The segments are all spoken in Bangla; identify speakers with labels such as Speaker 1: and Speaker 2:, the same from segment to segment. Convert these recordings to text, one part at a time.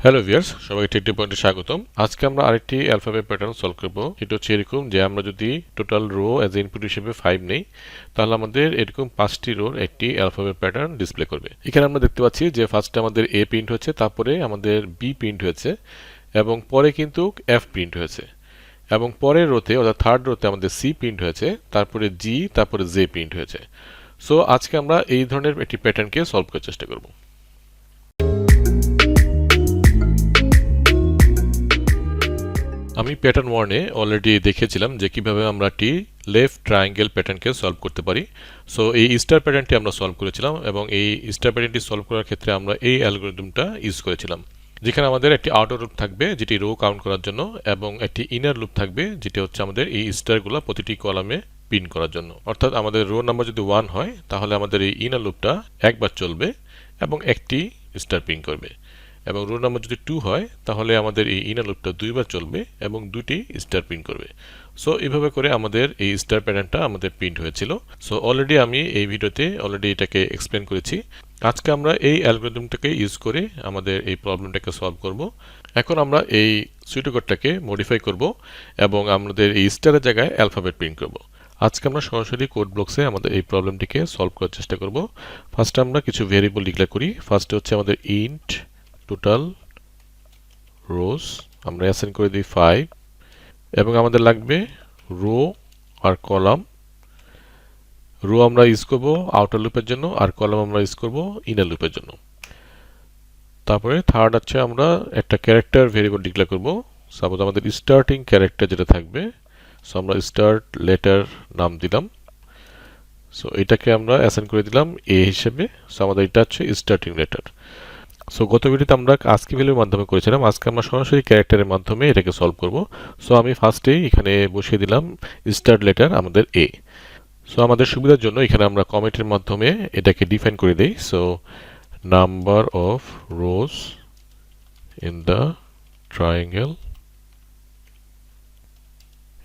Speaker 1: হ্যালো ভিউয়ার্স, সবাইকে টেক পয়েন্টে স্বাগতম। আজকে আমরা আরেকটি অ্যালফাবেট প্যাটার্ন সলভ করব। এটা হচ্ছে এরকম যে আমরা যদি টোটাল রো অ্যাজ ইনপুট হিসেবে 5 নেই, তাহলে আমাদের এরকম 5টি রোর একটি অ্যালফাবেট প্যাটার্ন ডিসপ্লে করবে। এখানে আমরা দেখতে পাচ্ছি যে ফার্স্টে আমাদের এ প্রিন্ট হচ্ছে, তারপরে আমাদের বি প্রিন্ট হয়েছে, এবং পরে কিন্তু এফ প্রিন্ট হয়েছে, এবং পরের রোতে অর্থাৎ থার্ড রোতে আমাদের সি প্রিন্ট হয়েছে, তারপরে জি, তারপরে জে প্রিন্ট হয়েছে। সো আজকে আমরা এই ধরনের একটি প্যাটার্নকে সলভ করার চেষ্টা করব। আমি প্যাটার্ন ওয়ানে অলরেডি দেখেছিলাম যে কিভাবে আমরা একটি লেফট ট্রায়াঙ্গেল প্যাটার্নকে সলভ করতে পারি। সো এই স্টার প্যাটার্নটি আমরা সলভ করেছিলাম, এবং এই স্টার প্যাটার্নটি সলভ করার ক্ষেত্রে আমরা এই অ্যালগরিদমটা ইউজ করেছিলাম, যেখানে আমাদের একটি আউটার লুপ থাকবে যেটি রো কাউন্ট করার জন্য, এবং একটি ইনার লুপ থাকবে যেটি হচ্ছে আমাদের এই স্টারগুলো প্রতিটি কলামে পিন করার জন্য। অর্থাৎ আমাদের রো নাম্বার যদি 1 হয়, তাহলে আমাদের এই ইনার লুপটা একবার চলবে এবং একটি স্টার পিন করবে, এবং রো নাম্বার যদি 2 হয়, তাহলে আমাদের এই ইনার লুপটা দুইবার চলবে এবং দুটি স্টার প্রিন্ট করবে। সো এইভাবে করে আমাদের এই স্টার প্যাটার্নটা আমাদের প্রিন্ট হয়েছিল। সো অলরেডি আমি এই ভিডিওতে অলরেডি এটাকে এক্সপ্লেন করেছি। আজকে আমরা এই অ্যালগরিদমটাকে ইউজ করে আমাদের এই প্রবলেমটাকে সলভ করব। এখন আমরা এই সুইটোকোডটাকে মডিফাই করব এবং আমাদের এই স্টারের জায়গায় অ্যালফাবেট প্রিন্ট করব। আজকে আমরা সরাসরি কোড ব্লকসে আমাদের এই প্রবলেমটিকে সলভ করার চেষ্টা করব। ফার্স্টে আমরা কিছু ভেরিয়েবল ডিক্লেয়ার করি। ফার্স্টে হচ্ছে আমাদের ইন্ট টোটাল রোজ, আমরা অ্যাসাইন করে দিই 5, এবং আমাদের লাগবে রো আর কলাম। রো আমরা ইউজ করব আউটার লুপের জন্য, আর কলাম আমরা ইউজ করব ইনার লুপের জন্য। তারপরে থার্ড হচ্ছে আমরা একটা ক্যারেক্টার ভেরিয়েবল ডিক্লেয়ার করব। সাপোজ আমাদের স্টার্টিং ক্যারেক্টার যেটা থাকবে, সো আমরা স্টার্ট লেটার নাম দিলাম। সো এটাকে আমরা অ্যাসাইন করে দিলাম এ হিসেবে। সো আমাদের এটা হচ্ছে স্টার্টিং লেটার। সো গত ভিডিওতে আমরা আস্কি ভ্যালুর মাধ্যমে করেছিলাম, আজকে আমরা সরাসরি ক্যারেক্টারের মাধ্যমে এটাকে সলভ করব। সো আমি ফার্স্টেই এখানে বসিয়ে দিলাম স্টার্ট লেটার আমাদের এ। সো আমাদের সুবিধার জন্য এখানে আমরা কমেন্টের মাধ্যমে এটাকে ডিফাইন করে দেই। So number of rows in the triangle,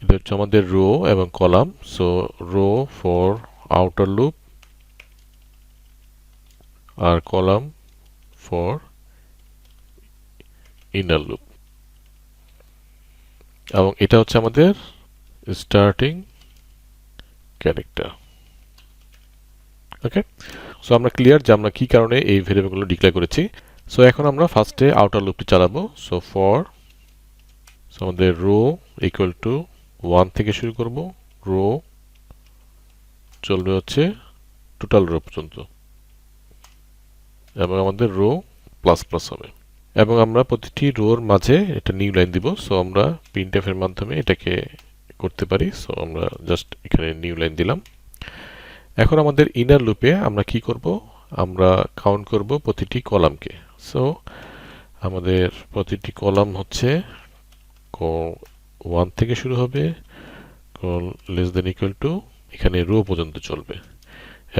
Speaker 1: এটা হচ্ছে আমাদের রো এবং column. So row for outer loop আর কলাম ফর ইনার লুপ, এবং এটা হচ্ছে আমাদের স্টার্টিং ক্যারেক্টার। ওকে, সো আমরা ক্লিয়ার যে আমরা কি কারণে এই ভেরিয়েবলগুলো ডিক্লেয়ার করেছি। সো এখন আমরা ফার্স্টে আউটার লুপটি চালাবো। সো ফর, সো আমাদের রো ইকুয়াল টু 1 থেকে শুরু করব, রো চলবে হচ্ছে টোটাল রো পর্যন্ত, এবং আমাদের রো প্লাস প্লাস হবে, এবং আমরা প্রতিটি রোর মাঝে এটা নিউ লাইন দিব। সো আমরা প্রিন্টএফ এর মাধ্যমে এটাকে করতে পারি। সো আমরা জাস্ট এখানে নিউ লাইন দিলাম। এখন আমাদের ইনার লুপে আমরা কি করব, আমরা কাউন্ট করব প্রতিটি কলামকে। সো আমাদের প্রতিটি কলাম হচ্ছে 1 থেকে শুরু হবে, লেস দেন ইকুয়াল টু এখানে রো পর্যন্ত চলবে,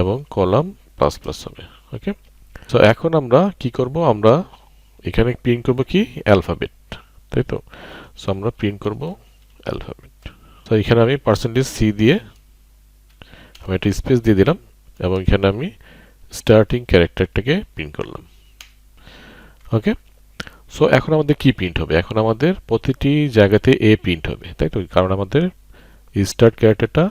Speaker 1: এবং কলাম প্লাস প্লাস হবে। ওকে, সো এখন আমরা কি করব, আমরা এখানে প্রিন্ট করব কি অ্যালফাবেট, তাই তো। সো আমরা প্রিন্ট করব অ্যালফাবেট। তো এখানে আমি %c দিয়ে আমি একটা স্পেস দিয়ে দিলাম, এবং এখানে আমি স্টার্টিং ক্যারেক্টারটাকে প্রিন্ট করলাম। ওকে, সো এখন আমাদের কি প্রিন্ট হবে, এখন আমাদের প্রতিটি জায়গাতে এ প্রিন্ট হবে, তাই তো, কারণ আমাদের স্টার্ট ক্যারেক্টারটা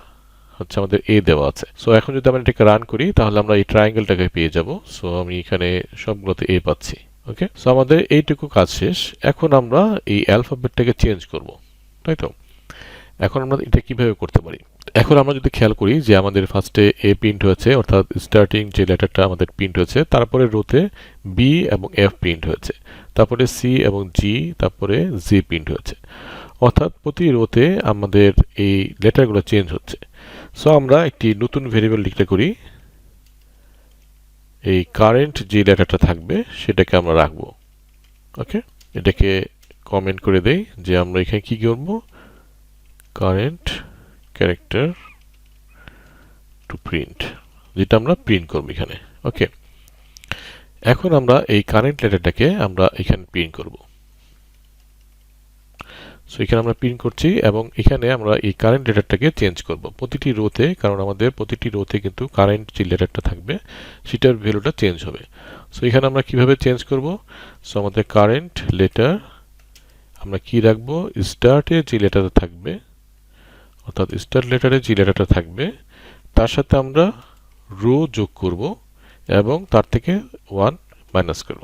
Speaker 1: হচ্ছে আমাদের এ দেওয়া আছে। সো এখন যদি আমরা এটাকে রান করি, তাহলে আমরা এই ট্রায়াঙ্গেলটাকে পেয়ে যাব। সো আমি এখানে সবগুলোতে এ পাচ্ছি। ওকে, সো আমাদের এইটুকু কাজ শেষ। এখন আমরা এই অ্যালফাবেটটাকে চেঞ্জ করব, তাই তো। এখন আমরা এটা কিভাবে করতে পারি, এখন আমরা যদি খেয়াল করি যে আমাদের ফার্স্টে এ প্রিন্ট হয়েছে, অর্থাৎ স্টার্টিং যে লেটারটা আমাদের প্রিন্ট হয়েছে, তারপরে রোতে বি এবং এফ প্রিন্ট হয়েছে, তারপরে সি এবং জি, তারপরে জি প্রিন্ট হয়েছে, অর্থাৎ প্রতি রোতে আমাদের এই লেটারগুলো চেঞ্জ হচ্ছে। সো আমরা একটি নতুন ভেরিয়েবল ডিক্লেয়ার করি, এই কারেন্ট যে লেটারটা থাকবে সেটাকে আমরা রাখবো। ওকে, এটাকে কমেন্ট করে দেই যে আমরা এখানে কি করব, কারেন্ট ক্যারেক্টার টু প্রিন্ট, যেটা আমরা প্রিন্ট করব এখানে। ওকে, এখন আমরা এই কারেন্ট লেটারটাকে আমরা এখানে প্রিন্ট করব। সো এখানে আমরা প্রিন্ট করছি এবং এখানে আমরা এই কারেন্ট লেটারটাকে চেঞ্জ করব প্রতিটি রোতে, কারণ আমাদের প্রতিটি রোতে কিন্তু কারেন্ট যে লেটারটা থাকবে সেটার ভ্যালুটা চেঞ্জ হবে। সো এখানে আমরা কিভাবে চেঞ্জ করব? সো আমাদের কারেন্ট লেটার আমরা কি রাখবো, স্টার্টে যে লেটারটা থাকবে, অর্থাৎ স্টার্ট লেটারে যে লেটারটা থাকবে তার সাথে আমরা রো যোগ করব এবং তার থেকে 1 মাইনাস করব।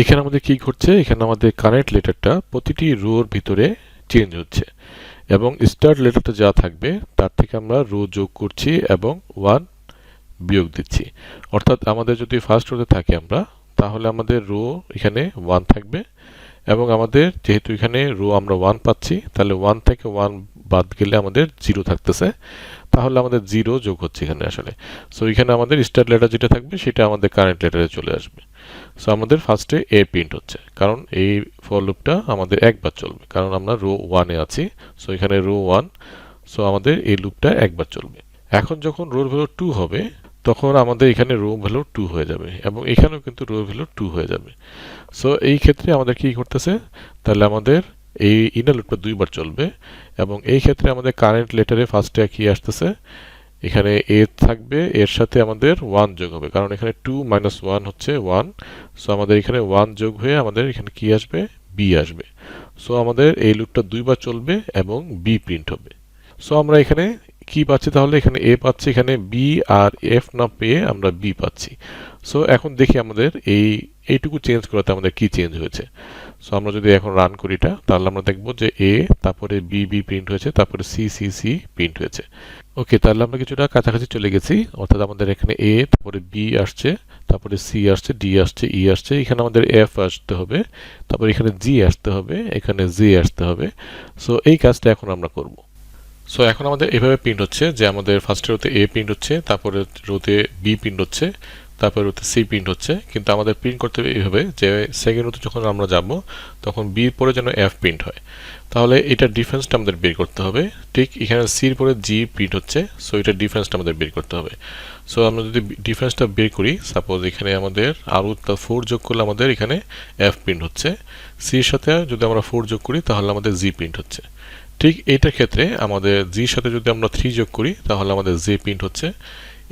Speaker 1: এখানে আমাদের কি ঘটছে, এখানে আমাদের কারেন্ট লেটারটা প্রতিটি রোর ভিতরে চেঞ্জ হচ্ছে এবং স্টার্ট লেটারটা যা থাকবে তার থেকে আমরা রো যোগ করছি এবং 1 বিয়োগ দিচ্ছি। অর্থাৎ আমাদের যদি ফার্স্ট রোতে থাকি আমরা, তাহলে আমাদের রো এখানে 1 থাকবে এবং আমাদের যেহেতু এখানে রো আমরা 1 পাচ্ছি, তাহলে 1 থেকে 1 বাদ গেলে আমাদের 0 থাকতেছে, তাহলে আমাদের 0 যোগ হচ্ছে এখানে আসলে। সো এখানে আমাদের স্টার্ট লেটার যেটা থাকবে সেটা আমাদের কারেন্ট লেটারে চলে আসবে। সো আমাদের ফার্স্টে এ প্রিন্ট হচ্ছে, কারণ এই ফর লুপটা আমাদের একবার চলবে, কারণ আমরা রো 1 এ আছি। সো এখানে রো 1, সো আমাদের এই লুপটা একবার চলবে। এখন যখন রোর ভ্যালু 2 হবে তখন আমাদের এখানে রো ভ্যালু 2 হয়ে যাবে এবং এখানেও কিন্তু রো ভ্যালু 2 হয়ে যাবে। সো এই ক্ষেত্রে আমাদের কি করতেছে, তাহলে আমাদের এই ইনার লুপটা দুইবার চলবে এবং এই ক্ষেত্রে আমাদের কারেন্ট লেটারে ফার্স্টে কি আসতেছে, এখানে এ থাকবে, এর সাথে আমাদের 1 যোগ হবে, কারণ এখানে 2 মাইনাস 1 হচ্ছে 1। সো আমাদের এখানে 1 যোগ হয়ে আমাদের এখানে কি আসবে, বি আসবে। সো আমাদের এই লুপটা দুইবার চলবে এবং বি প্রিন্ট হবে। সো আমরা এখানে কি পাচ্ছি, তাহলে এখানে এ পাচ্ছি, এখানে বি আর এফ না পেয়ে আমরা বি পাচ্ছি। সো এখন দেখি আমাদের এইটুকু চেঞ্জ করাতে আমাদের কি চেঞ্জ হয়েছে। সো আমরা যদি এখন রান করি এটা, তাহলে আমরা দেখব যে এ, তারপরে বি বি প্রিন্ট হয়েছে, তারপরে সি সি সি প্রিন্ট হয়েছে। ওকে, তাহলে আমরা কিছুটা কাছাকাছি চলে গেছি। অর্থাৎ আমাদের এখানে এ, তারপরে বি আসছে, তারপরে সি আসছে, ডি আসছে, ই আসছে, এখানে আমাদের এফ আসতে হবে, তারপরে এখানে জি আসতে হবে, এখানে জি আসতে হবে। সো এই কাজটা এখন আমরা করব। সো এখন আমাদের এভাবে প্রিন্ট হচ্ছে যে আমাদের ফার্স্ট রোতে এ প্রিন্ট হচ্ছে, তারপরে রোতে বি প্রিন্ট হচ্ছে, তারপরে রোতে সি প্রিন্ট হচ্ছে, কিন্তু আমাদের প্রিন্ট করতে হবে এইভাবে যে সেকেন্ড রোতে যখন আমরা যাব তখন বির পরে যেন এফ প্রিন্ট হয়। তাহলে এটার ডিফারেন্সটা আমাদের বের করতে হবে। ঠিক এখানে সির পরে জি প্রিন্ট হচ্ছে, সো এটার ডিফারেন্সটা আমাদের বের করতে হবে। সো আমরা যদি ডিফারেন্সটা বের করি, সাপোজ এখানে আমাদের আরও 4 যোগ করলে আমাদের এখানে এফ প্রিন্ট হচ্ছে, সির সাথে যদি আমরা 4 যোগ করি তাহলে আমাদের জি প্রিন্ট হচ্ছে। ঠিক এইটার ক্ষেত্রে আমাদের জির সাথে যদি আমরা 3 যোগ করি তাহলে আমাদের জে প্রিন্ট হচ্ছে,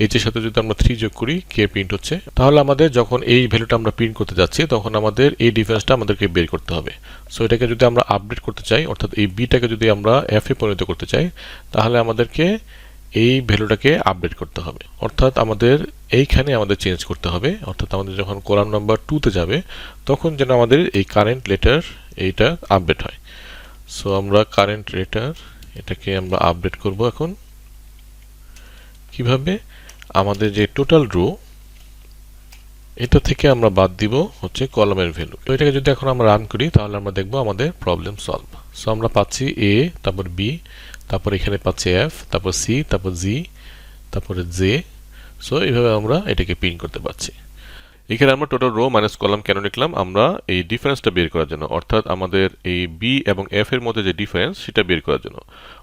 Speaker 1: এইচ এর সাথে যদি আমরা 3 যোগ করি কে প্রিন্ট হচ্ছে। তাহলে আমাদের যখন এই ভ্যালুটা আমরা প্রিন্ট করতে যাচ্ছি তখন আমাদের এই ডিফারেন্সটা আমাদেরকে বের করতে হবে। সো এটাকে যদি আমরা আপডেট করতে চাই, অর্থাৎ এই বিটাকে যদি আমরা এফ এ পরিণত করতে চাই, তাহলে আমাদেরকে এই ভ্যালুটাকে আপডেট করতে হবে, অর্থাৎ আমাদের এইখানে আমাদের চেঞ্জ করতে হবে। অর্থাৎ আমাদের যখন কলাম নাম্বার 2 তে যাবে তখন যেন আমাদের এই কারেন্ট লেটার এইটা আপডেট হয়। সো আমরা কারেন্ট লেটার এটাকে আমরা আপডেট করব। এখন কিভাবে, আমাদের যে টোটাল রো এটা থেকে আমরা বাদ দিব হচ্ছে কলামের ভ্যালু। তো এটাকে যদি এখন আমরা রান করি তাহলে আমরা দেখব আমাদের প্রবলেম সলভ। সো আমরা পাচ্ছি এ, তারপর বি, তারপর এখানে পাচ্ছি এফ, তারপর সি, তারপর জি, তারপরে জে। সো এইভাবে আমরা এটাকে প্রিন্ট করতে পারছি। এখানে আমরা টোটাল রো মাইনাস কলাম কেন লিখলাম, আমরা এই ডিফারেন্সটা বের করার জন্য, অর্থাৎ আমাদের এই বি এবং এফ এর মধ্যে যে ডিফারেন্স সেটা বের করার জন্য।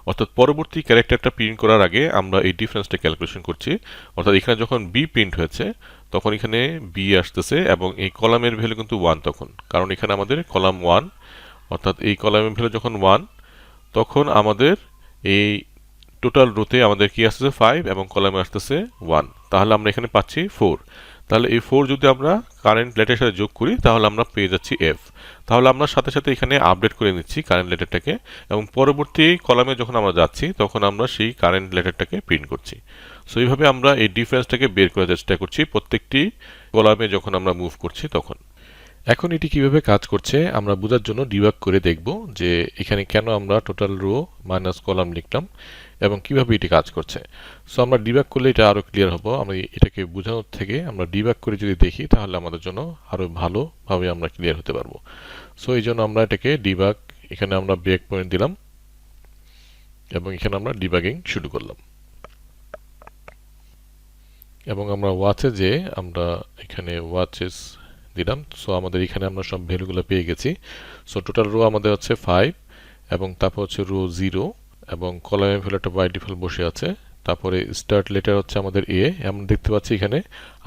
Speaker 1: অর্থাৎ পরবর্তী ক্যারেক্টারটা প্রিন্ট করার আগে আমরা এই ডিফারেন্সটা ক্যালকুলেশন করছি। অর্থাৎ এখানে যখন বি প্রিন্ট হয়েছে তখন এখানে বি আসতেছে এবং এই কলামের ভ্যালু কিন্তু 1 তখন, কারণ এখানে আমাদের কলাম 1, অর্থাৎ এই কলামের ভ্যালু যখন 1 তখন আমাদের এই টোটাল রোতে আমাদের কি আসতেছে 5 এবং কলামে আসতেছে 1, তাহলে আমরা এখানে পাচ্ছি 4। তাহলে এই 4 যদি আমরা কারেন্ট লেটারের সাথে যোগ করি তাহলে আমরা পেয়ে যাচ্ছি এফ। তাহলে আমরা সাথে সাথে এখানে আপডেট করে নিচ্ছি কারেন্ট লেটারটাকে এবং পরবর্তী কলামে যখন আমরা যাচ্ছি তখন আমরা সেই কারেন্ট লেটারটাকে প্রিন্ট করছি। সো এইভাবে আমরা এই ডিফারেন্সটাকে বের করার চেষ্টা করছি প্রত্যেকটি কলামে যখন আমরা মুভ করছি তখন। এখন এটি কিভাবে কাজ করছে আমরা বোঝার জন্য ডিবাগ করে দেখব যে এখানে কেন আমরা টোটাল রো মাইনাস কলাম লিখলাম এবং কিভাবে এটি কাজ করছে। সো আমরা ডিবাগ করলে এটা আরো ক্লিয়ার হবে। আমরা এটাকে বোঝানোর থেকে আমরা ডিবাগ করে যদি দেখি তাহলে আমাদের জন্য আরো ভালোভাবে আমরা ক্লিয়ার হতে পারবো। সো এই জন্য আমরা এটাকে ডিবাগ, এখানে আমরা ব্রেক পয়েন্ট দিলাম এবং এখানে আমরা ডিবাগিং শুরু করলাম এবং আমরা ওয়াচে যে আমরা এখানে ওয়াচেস দিলাম। সো আমাদের এখানে আমরা সব ভ্যালুগুলো পেয়ে গেছি। সো টোটাল রো আমাদের হচ্ছে 5 এবং তারপর হচ্ছে রো 0 এবং কলামের ভ্যালুটা বাই ডিফল্ট বসে আছে। তারপরে স্টার্ট লেটার হচ্ছে আমাদের এ, আমরা দেখতে পাচ্ছি এখানে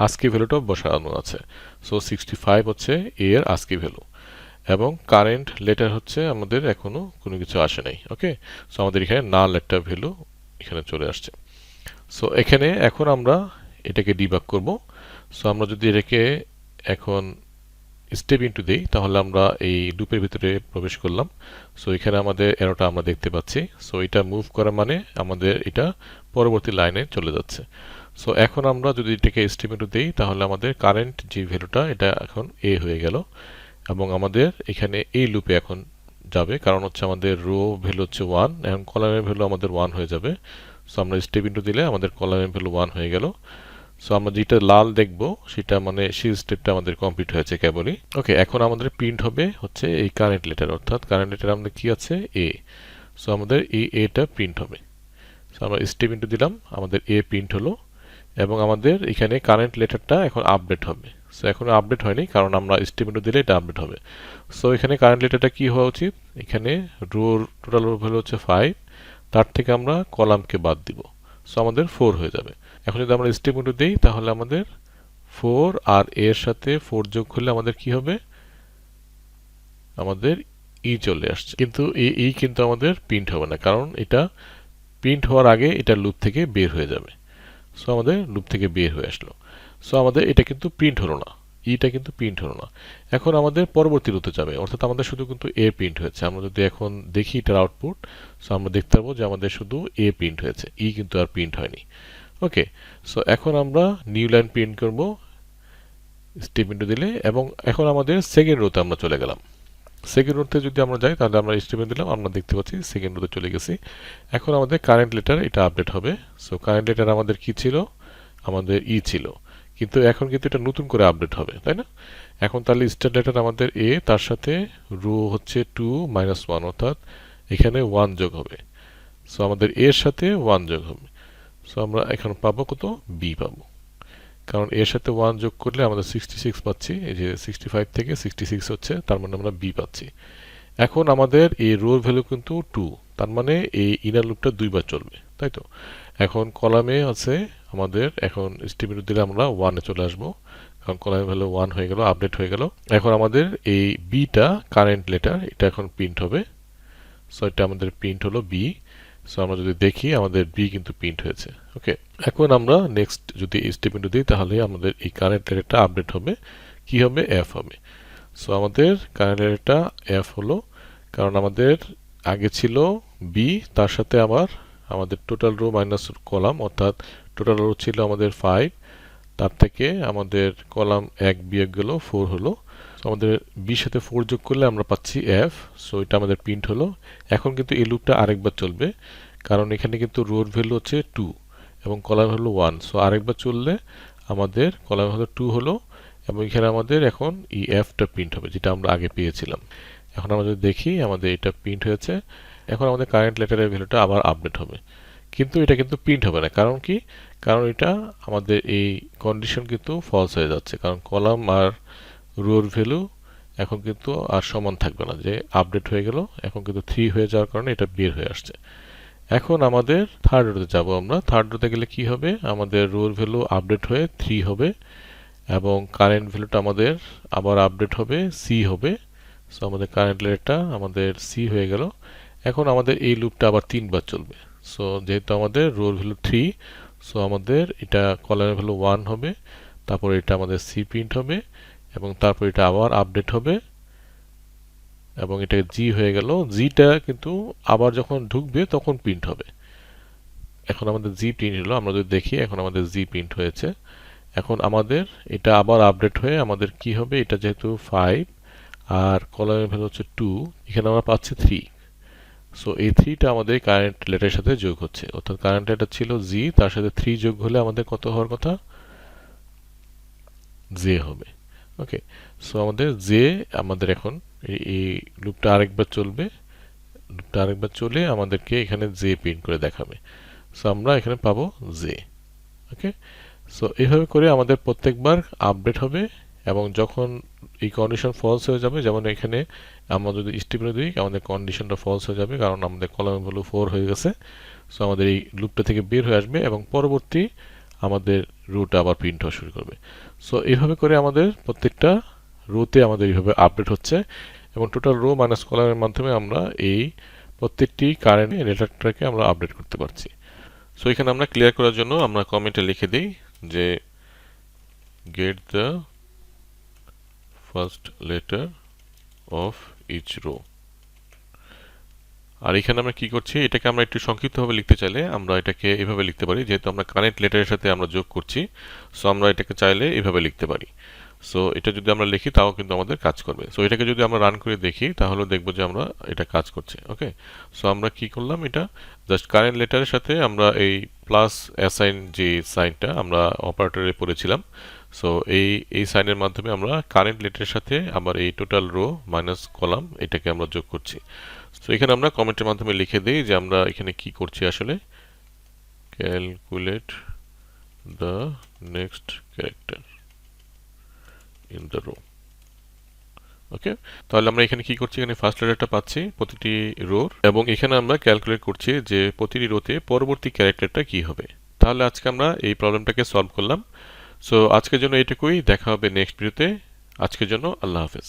Speaker 1: আস্কি ভ্যালুটাও বসানো আছে। সো 65 হচ্ছে এ এর আস্কি ভ্যালু এবং কারেন্ট লেটার হচ্ছে আমাদের এখনো কোনো কিছু আসে নাই। ওকে, সো আমাদের এখানে নাল একটা ভ্যালু এখানে চলে আসছে। সো এখানে এখন আমরা এটাকে ডিবাগ করব। সো আমরা যদি এটাকে এখন স্টেপ ইনটু দেই তাহলে আমরা এই লুপের ভিতরে প্রবেশ করলাম। সো এখানে আমাদের এরোটা আমরা দেখতে পাচ্ছি। সো এটা মুভ করা মানে আমাদের এটা পরবর্তী লাইনে চলে যাচ্ছে। সো এখন আমরা যদি এটাকে স্টেপ ইনটু দেই তাহলে আমাদের কারেন্ট যে ভ্যালুটা এটা এখন এ হয়ে গেল এবং আমাদের এখানে এই লুপে এখন যাবে, কারণ হচ্ছে আমাদের রো ভ্যালু হচ্ছে 1, এখন কলামের ভ্যালু আমাদের 1 হয়ে যাবে। সো আমরা স্টেপ ইনটু দিলে আমাদের কলামের ভ্যালু 1 হয়ে গেল। সো আমরা যেটা লাল দেখব সেটা মানে সেই স্টেপটা আমাদের কমপ্লিট হয়েছে কেবলই। ওকে, এখন আমাদের প্রিন্ট হবে হচ্ছে এই কারেন্ট লেটার, অর্থাৎ কারেন্ট লেটার আমাদের কি আছে এ। সো আমাদের এই এটা প্রিন্ট হবে। সো আমরা স্টেপ ইনটু দিলাম, আমাদের এ প্রিন্ট হলো এবং আমাদের এখানে কারেন্ট লেটারটা এখন আপডেট হবে। সো এখন আপডেট হয়নি কারণ আমরা স্টেপ ইনটু দিলে এটা আপডেট হবে। সো এখানে কারেন্ট লেটারটা কি হওয়া উচিত, এখানে রোর টোটাল রো ভ্যালু হচ্ছে 5, তার থেকে আমরা কলামকে বাদ দিব। সো আমাদের 4 হয়ে যাবে। এখন যদি আমরা স্টেপ ইনটু দেই তাহলে আমাদের 4 আর এর সাথে 4 যোগ করলে আমাদের কি হবে, আমাদের ই চলে আসছে। কিন্তু এই কিন্তু আমাদের প্রিন্ট হবে না, কারণ এটা প্রিন্ট হওয়ার আগে এটা লুপ থেকে বের হয়ে যাবে। সো আমাদের লুপ থেকে বের হয়ে আসলো। সো আমাদের এটা কিন্তু প্রিন্ট হলো না, ইটা কিন্তু প্রিন্ট হলো না। এখন আমাদের পরবর্তী লুপে যাবে, অর্থাৎ আমাদের শুধু কিন্তু এ প্রিন্ট হয়েছে। আমরা যদি এখন দেখি এটার আউটপুট, সো আমরা দেখতে পারবো যে আমাদের শুধু এ প্রিন্ট হয়েছে, ই কিন্তু আর প্রিন্ট হয়নি। ওকে, সো এখন আমরা নিউ লাইন প্রিন্ট করব স্টেপ ইনটু দিলে, এবং এখন আমাদের সেকেন্ড রোতে আমরা চলে গেলাম। সেকেন্ড রোতে যদি আমরা যাই তাহলে আমরা স্টেপ ইনটু দিলাম, আমরা দেখতে পাচ্ছি সেকেন্ড রোতে চলে গেছি। এখন আমাদের কারেন্ট লেটার এটা আপডেট হবে। সো কারেন্ট লেটার আমাদের কি ছিল, আমাদের ই ছিল, কিন্তু এখন কিন্তু এটা নতুন করে আপডেট হবে, তাই না? এখন তাহলে স্টার লেটার আমাদের এ, তার সাথে রো হচ্ছে 2 মাইনাস 1, অর্থাৎ এখানে 1 যোগ হবে। সো আমাদের এর সাথে 1 যোগ হবে। সো আমরা এখন পাবো কত, বি পাবো, কারণ এর সাথে 1 যোগ করলে আমাদের 66 পাচ্ছি। এই যে 65 থেকে 66 হচ্ছে, তার মানে আমরা বি পাচ্ছি। এখন আমাদের এই রোর ভ্যালু কিন্তু 2, তার মানে এই ইনার লুপটা দুইবার চলবে, তাই তো? এখন কলামে আছে আমাদের, এখন স্টেপ দিলে আমরা 1 এ চলে আসবো, কারণ কলামের ভ্যালু 1 হয়ে গেল, আপডেট হয়ে গেল। এখন আমাদের এই বিটা কারেন্ট লেটার এটা এখন প্রিন্ট হবে। সো এটা আমাদের প্রিন্ট হলো বি। সো আমরা যদি দেখি আমাদের বি কিন্তু প্রিন্ট হয়েছে। ওকে, এখন আমরা নেক্সট যদি স্টেপ ইনটু দিই তাহলে আমাদের এই কারেন্ট লেটারটা আপডেট হবে, কি হবে, এফ হবে। সো আমাদের কারেন্ট লেটারটা এফ হলো, কারণ আমাদের আগে ছিল বি, তার সাথে আবার আমাদের টোটাল রো মাইনাস কলাম, অর্থাৎ টোটাল রো ছিল আমাদের 5, তার থেকে আমাদের কলাম 1 বিয়োগ গেল, 4 হলো। আমাদের বির সাথে 4 যোগ করলে আমরা পাচ্ছি এফ। সো এটা আমাদের প্রিন্ট হলো। এখন কিন্তু এই লুপটা আরেকবার চলবে, কারণ এখানে কিন্তু রোর ভ্যালু হচ্ছে 2 এবং কলাম হলো 1। সো আরেকবার চললে আমাদের কলাম হলো 2 হলো, এবং এখানে আমাদের এখন এই এফটা প্রিন্ট হবে যেটা আমরা আগে পেয়েছিলাম। এখন আমরা যদি দেখি আমাদের এটা প্রিন্ট হয়েছে। এখন আমাদের কারেন্ট লেটারের ভ্যালুটা আবার আপডেট হবে, কিন্তু এটা কিন্তু প্রিন্ট হবে না। কারণ কি, কারণ এটা আমাদের এই কন্ডিশন কিন্তু ফলস হয়ে যাচ্ছে, কারণ কলাম আর রোর ভ্যালু এখন কিন্তু আর সমান থাকবে না, যে আপডেট হয়ে গেল, এখন কিন্তু 3 হয়ে যাওয়ার কারণে এটা বের হয়ে আসছে। এখন আমাদের থার্ড রোতে যাব। আমরা থার্ড রোতে গেলে কি হবে, আমাদের রোর ভ্যালু আপডেট হয়ে 3 হবে এবং কারেন্ট ভ্যালুটা আমাদের আবার আপডেট হবে, সি হবে। সো আমাদের কারেন্ট লেটারটা আমাদের সি হয়ে গেল। এখন আমাদের এই লুপটা আবার 3 বার চলবে। সো যেহেতু আমাদের রোর ভ্যালু 3, সো আমাদের এটা কলামের ভ্যালু 1 হবে, তারপর এটা আমাদের সি প্রিন্ট হবে, এবং তারপর এটা আবার আপডেট হবে এবং এটা জি হয়ে গেল। জিটা কিন্তু আবার যখন ঢুকবে তখন প্রিন্ট হবে। এখন আমাদের জি প্রিন্ট হলো, আমরা যদি দেখি এখন আমাদের জি প্রিন্ট হয়েছে। এখন আমাদের এটা আবার আপডেট হয়ে আমাদের কি হবে, এটা যেহেতু 5 আর কলামের ভ্যালু হচ্ছে 2, এখানে আমরা পাচ্ছি 3। সো এই 3টা আমাদের কারেন্ট লেটারের সাথে যোগ হচ্ছে, অর্থাৎ কারেন্ট লেটার ছিল জি, তার সাথে 3 যোগ হলে আমাদের কত হওয়ার কথা, জে হবে। ওকে, সো আমাদের জে, আমাদের এখন এই লুপটা আরেকবার চলবে, লুপটা আরেকবার চলে আমাদেরকে এখানে জে প্রিন্ট করে দেখাবে। সো আমরা এখানে পাবো জে। ওকে, সো এইভাবে করে আমাদের প্রত্যেকবার আপডেট হবে, এবং যখন এই কন্ডিশন ফলস হয়ে যাবে, যেমন এখানে আমরা যদি স্টিপে দিই আমাদের কন্ডিশনটা ফলস হয়ে যাবে, কারণ আমাদের কলামের ভ্যালু 4 হয়ে গেছে। সো আমাদের এই লুপটা থেকে বের হয়ে আসবে এবং পরবর্তী আমাদের রোটা আবার প্রিন্ট হওয়া শুরু করবে। সো এইভাবে করে আমাদের প্রত্যেকটা রোতে আমাদের এইভাবে আপডেট হচ্ছে, এবং টোটাল রো মাইনাস কলামের মাধ্যমে আমরা এই প্রত্যেকটি কারেন্ট লেটারটাকে আমরা আপডেট করতে পারছি। সো এখানে আমরা ক্লিয়ার করার জন্য আমরা কমেন্টে লিখে দিই যে get the first letter of each row. আর এখানে আমরা কি করছি, এটাকে আমরা একটু সংক্ষিপ্তভাবে লিখতে চাইলে আমরা এটাকে এভাবে লিখতে পারি, যেহেতু আমরা কানেক্ট লেটারের সাথে আমরা যোগ করছি, সো আমরা এটাকে চাইলে এভাবে লিখতে পারি। সো এটা যদি আমরা লিখি তাও কিন্তু আমাদের কাজ করবে। সো এটাকে যদি আমরা রান করে দেখি তাহলে দেখবো যে আমরা এটা কাজ করছে। ওকে, সো আমরা কি করলাম, এটা জাস্ট কারেন্ট লেটারের সাথে আমরা এই প্লাস অ্যাসাইন যে সাইনটা আমরা অপারেটরে পড়েছিলাম, সো এই সাইনের মাধ্যমে আমরা কারেন্ট লেটারের সাথে আবার এই টোটাল রো মাইনাস কলাম এটাকে আমরা যোগ করছি। তো এখানে আমরা কমেন্টের মাধ্যমে লিখে দিই যে আমরা এখানে কি করছি আসলে, calculate the next character in the row. Okay, তাহলে আমরা এখানে কি করছি, এখানে ফার্স্ট লেটারটা পাচ্ছি প্রতিটি রোর, এবং এখানে আমরা ক্যালকুলেট করছি যে প্রতিটি রোতে পরবর্তী ক্যারেক্টারটা কি হবে। তাহলে আজকে আমরা এই প্রবলেমটাকে সলভ করলাম। সো আজকের জন্য এটুকুই, দেখা হবে নেক্সট ভিডিওতে। আজকের জন্য আল্লাহ হাফেজ।